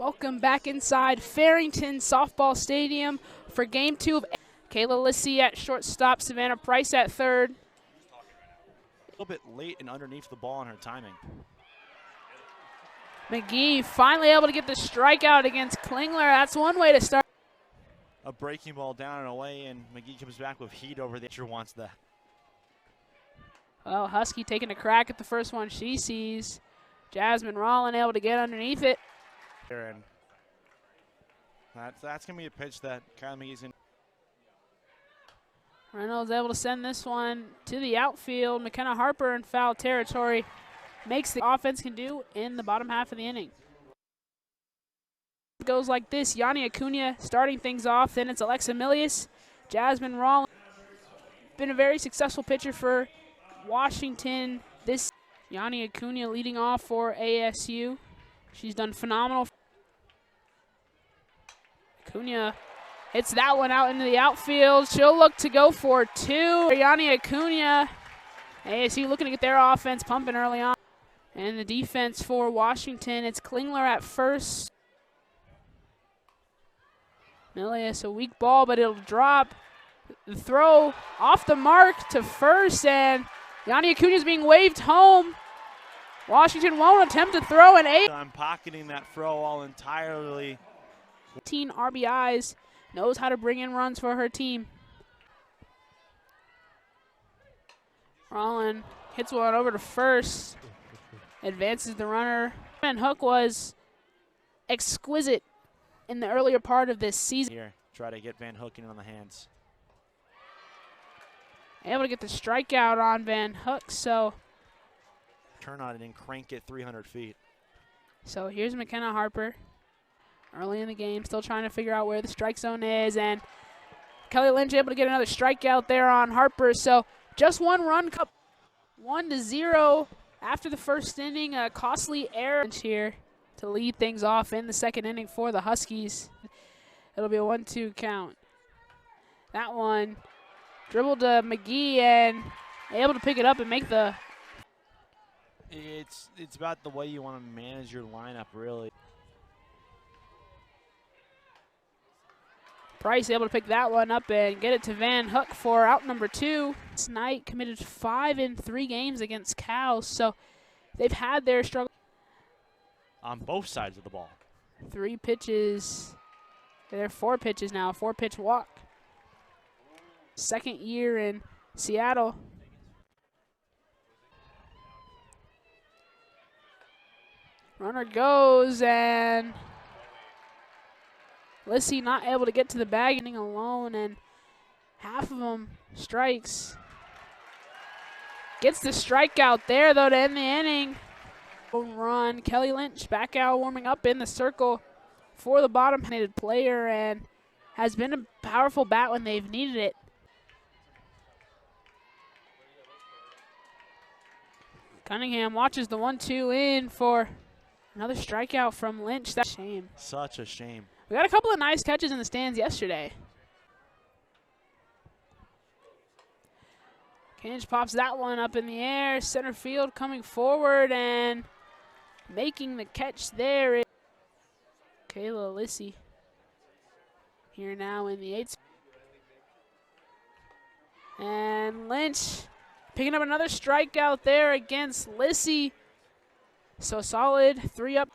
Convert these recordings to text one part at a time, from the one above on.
Welcome back inside Farrington Softball Stadium for Game 2 of Kayla Lissy at shortstop, Savannah Price at third. A little bit late and underneath the ball in her timing. McGee finally able to get the strikeout against Klingler. That's one way to start. A breaking ball down and away, and McGee comes back with heat over the pitcher. Wants that. Well, Husky taking a crack at the first one she sees. Jasmine Rollin able to get underneath it. And that's going to be a pitch that Kylie McGee's going to. Reynolds able to send this one to the outfield. McKenna Harper in foul territory. Makes the offense can do in the bottom half of the inning. It goes like this. Yanni Acuna starting things off. Then it's Alexa Milius. Jasmine Rollin. Been a very successful pitcher for Washington. This Yanni Acuna leading off for ASU. She's done phenomenal. Acuna hits that one out into the outfield. She'll look to go for two. Yanni Acuna. ASU looking to get their offense pumping early on. And the defense for Washington, it's Klingler at first. Milius, a weak ball, but it'll drop. The throw off the mark to first, and Yanni Acuna is being waved home. Washington won't attempt to throw an 8. I'm pocketing that throw all entirely. 18 RBIs, knows how to bring in runs for her team. Rollin hits one over to first, advances the runner. Van Hook was exquisite in the earlier part of this season. Here, try to get Van Hook in on the hands. Able to get the strikeout on Van Hook, so. Turn on it and crank it 300 feet. So here's McKenna Harper. Early in the game, still trying to figure out where the strike zone is, and Kelly Lynch able to get another strikeout there on Harper. So just one run, 1-0 after the first inning. A costly error here to lead things off in the second inning for the Huskies. It'll be a 1-2 count. That one dribbled to McGee and able to pick it up and make the. It's about the way you want to manage your lineup, really. Price able to pick that one up and get it to Van Hook for out number 2. Tonight committed 5 in 3 games against Cal, so they've had their struggle. On both sides of the ball. 3 pitches. They're 4 pitches now, 4-pitch walk. Second year in Seattle. Runner goes, and Lissy not able to get to the bag, inning alone, and half of them strikes. Gets the strikeout there, though, to end the inning. Home run. Kelly Lynch back out warming up in the circle for the bottom-handed player, and has been a powerful bat when they've needed it. Cunningham watches the 1-2 in for another strikeout from Lynch. That's a shame. Such a shame. We got a couple of nice catches in the stands yesterday. Kinch pops that one up in the air. Center field coming forward and making the catch there is Kayla Lissy. Here now in the 8th. And Lynch picking up another strikeout there against Lissy. So solid, 3 up.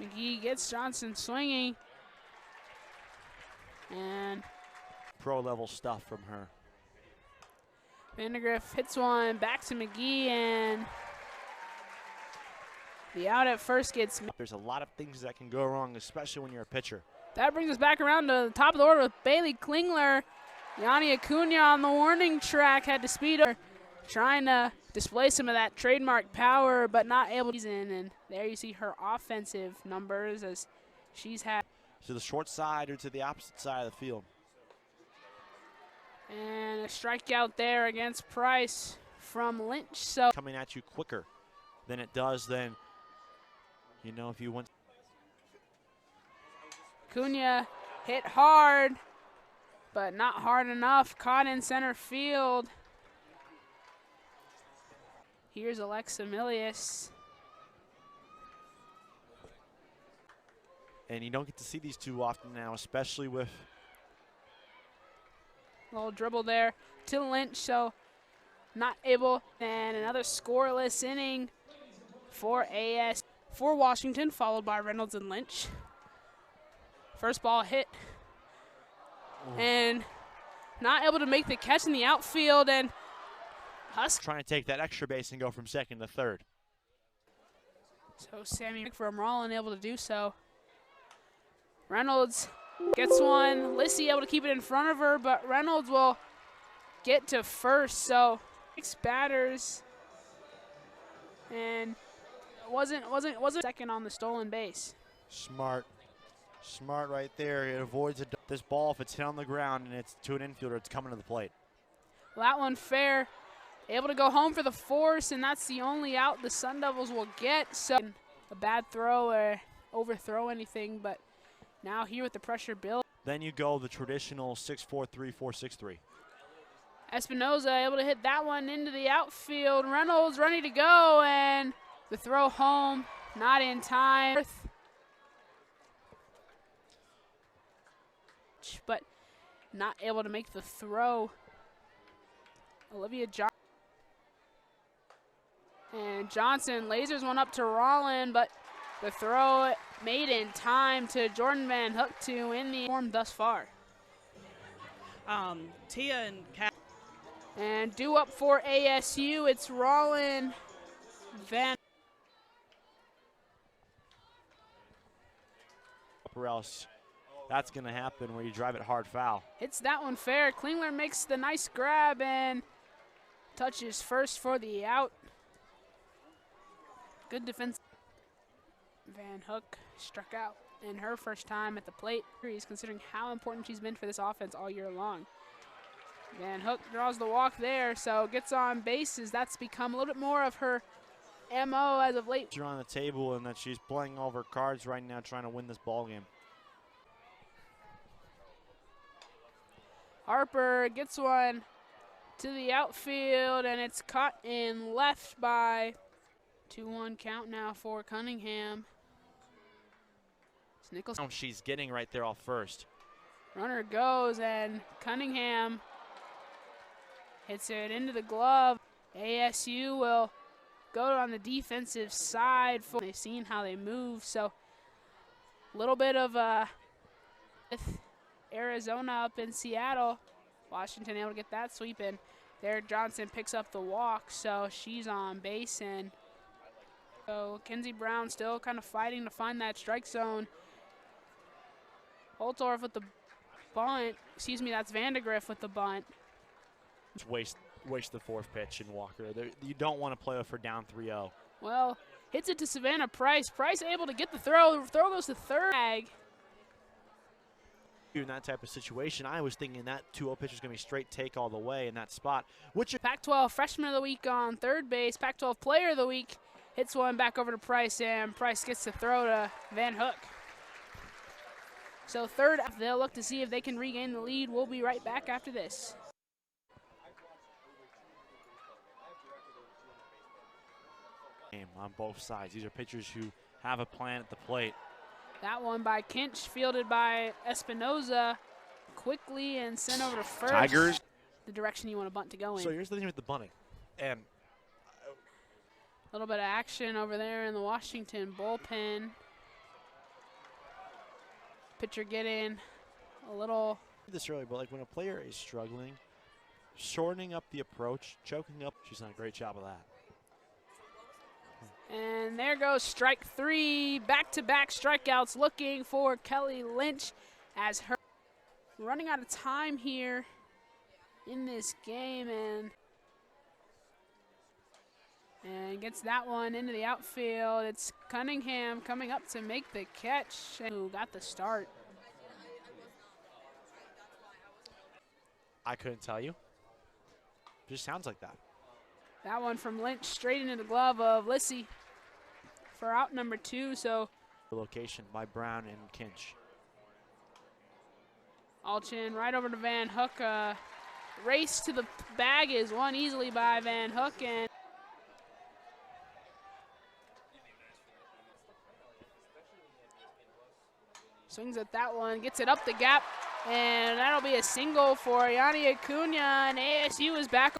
McGee gets Johnson swinging. And Pro-level stuff from her. Vandergriff hits one back to McGee, and the out at first gets. There's a lot of things that can go wrong, especially when you're a pitcher. That brings us back around to the top of the order with Bailey Klingler. Yanni Acuna on the warning track, had to speed up, trying to display some of that trademark power, but not able to. And there you see her offensive numbers as she's had. To the short side or to the opposite side of the field. And a strikeout there against Price from Lynch. So coming at you quicker than it does then, you know, if you went. Acuna hit hard, but not hard enough. Caught in center field. Here's Alexa Milius. And you don't get to see these too often now, especially with Little dribble there to Lynch, so not able. And another scoreless inning for Washington, followed by Reynolds and Lynch. First ball hit. And not able to make the catch in the outfield, and Husk trying to take that extra base and go from second to third. So Sammy from Rollin able to do so. Reynolds gets one. Lissy able to keep it in front of her, but Reynolds will get to first. So 6 batters, and wasn't second on the stolen base. Smart right there. It avoids this ball. If it's hit on the ground and it's to an infielder, it's coming to the plate. That one fair. Able to go home for the force, and that's the only out the Sun Devils will get. So a bad throw or overthrow anything, but now here with the pressure build. Then you go the traditional 6-4-3, 4-6-3. Espinoza able to hit that one into the outfield. Reynolds ready to go, and the throw home, not in time. But not able to make the throw. Olivia Johnson. And Johnson lasers one up to Rollin, but the throw made in time to Jordan Van Hook to in the form thus far. Tia and Kat. And due up for ASU, it's Rollin, Van. Or else that's going to happen where you drive it hard foul. Hits that one fair. Klingler makes the nice grab and touches first for the out. Good defense. Van Hook struck out in her first time at the plate, considering how important she's been for this offense all year long. Van Hook draws the walk there, so gets on bases. That's become a little bit more of her MO as of late. You're on the table and that she's playing all of her cards right now trying to win this ball game. Harper gets one to the outfield, and it's caught in left by 2-1 count now for Cunningham. It's Nichols. She's getting right there off first. Runner goes, and Cunningham hits it into the glove. ASU will go on the defensive side. They've seen how they move, so a little bit of Arizona up in Seattle. Washington able to get that sweep in. There Johnson picks up the walk, so she's on base, and so Kenzie Brown still kind of fighting to find that strike zone. Holtorf with the bunt. Excuse me, that's Vandegrift with the bunt. Just waste the fourth pitch in Walker. You don't want to play with her down 3-0. Well, hits it to Savannah Price. Price able to get the throw. The throw goes to third. In that type of situation, I was thinking that 2-0 pitch was going to be straight take all the way in that spot. Pac-12 Freshman of the Week on third base. Pac-12 Player of the Week hits one back over to Price, and Price gets the throw to Van Hook. So third, they'll look to see if they can regain the lead. We'll be right back after this. On both sides. These are pitchers who have a plan at the plate. That one by Kinch, fielded by Espinoza quickly and sent over to first. Tigers. The direction you want to bunt to go in. So here's the thing with the bunting. And a little bit of action over there in the Washington bullpen. Pitcher getting a little. This early, but like when a player is struggling, shortening up the approach, choking up, she's done a great job of that. And there goes strike 3, back-to-back strikeouts looking for Kelly Lynch as her running out of time here in this game, and gets that one into the outfield. It's Cunningham coming up to make the catch, who got the start. I couldn't tell you. It just sounds like that. That one from Lynch straight into the glove of Lissy for out number 2. So location by Brown and Kinch. Alchin right over to Van Hook. Race to the bag is won easily by Van Hook, and Swings at that one, gets it up the gap, and that'll be a single for Yanni Acuna, and ASU is back.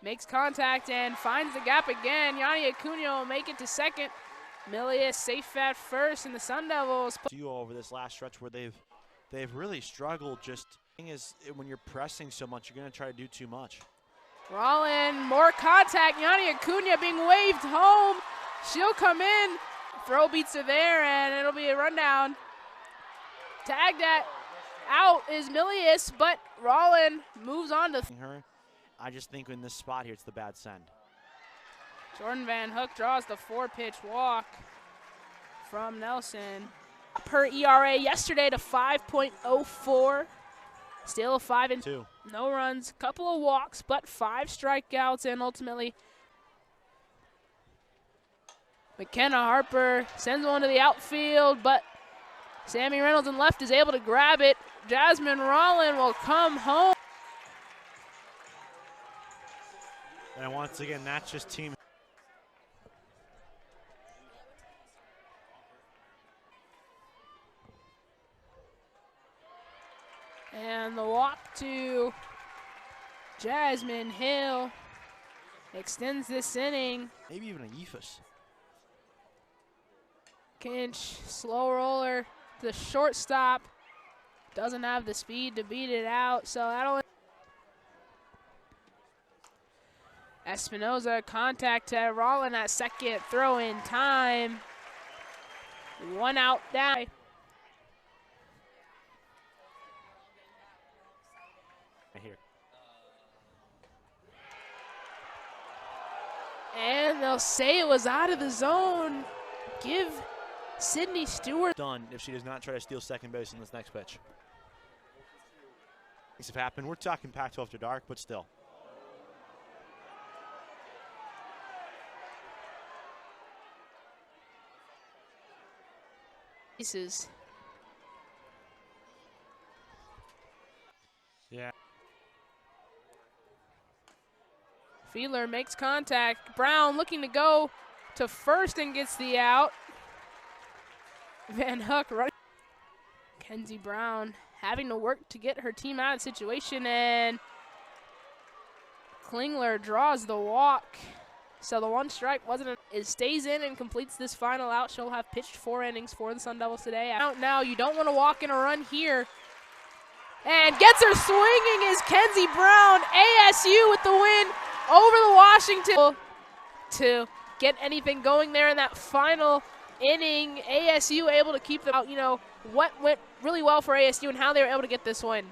Makes contact and finds the gap again. Yanni Acuna will make it to second. Milius safe at first, and the Sun Devils. Over this last stretch where they've really struggled. Just thing is, when you're pressing so much, you're going to try to do too much. Rollin, more contact. Yanni Acuna being waved home. She'll come in. Throw beats are there, and it'll be a rundown. Tagged out is Milius, but Rollin moves on to her. I just think in this spot here, it's the bad send. Jordan Van Hook draws the 4-pitch walk from Nelson. Per ERA yesterday to 5.04. Still a 5-2. No runs, couple of walks, but 5 strikeouts, and ultimately McKenna Harper sends one to the outfield, but Sammy Reynolds in left is able to grab it. Jasmine Rollin will come home. And once again, that's just team. And the walk to Jasmine Hill extends this inning. Maybe even a Ephus. Kinch, slow roller to the shortstop. Doesn't have the speed to beat it out, so that'll. Espinoza contact to Rollin at second, throw in time. 1 out down. Right here. And they'll say it was out of the zone. Give Sydney Stewart. Done if she does not try to steal second base in this next pitch. Things have happened. We're talking Pac-12 after dark, but still. Pieces. Yeah. Fiedler makes contact. Brown looking to go to first and gets the out. Van Hook running. Kenzie Brown having to work to get her team out of the situation, and Klingler draws the walk. So the 1 strike stays in and completes this final out. She'll have pitched 4 innings for the Sun Devils today. Out now, you don't want to walk in a run here. And gets her swinging is Kenzie Brown. ASU with the win over the Washington. To get anything going there in that final inning, ASU able to keep them out. You know, what went really well for ASU and how they were able to get this win.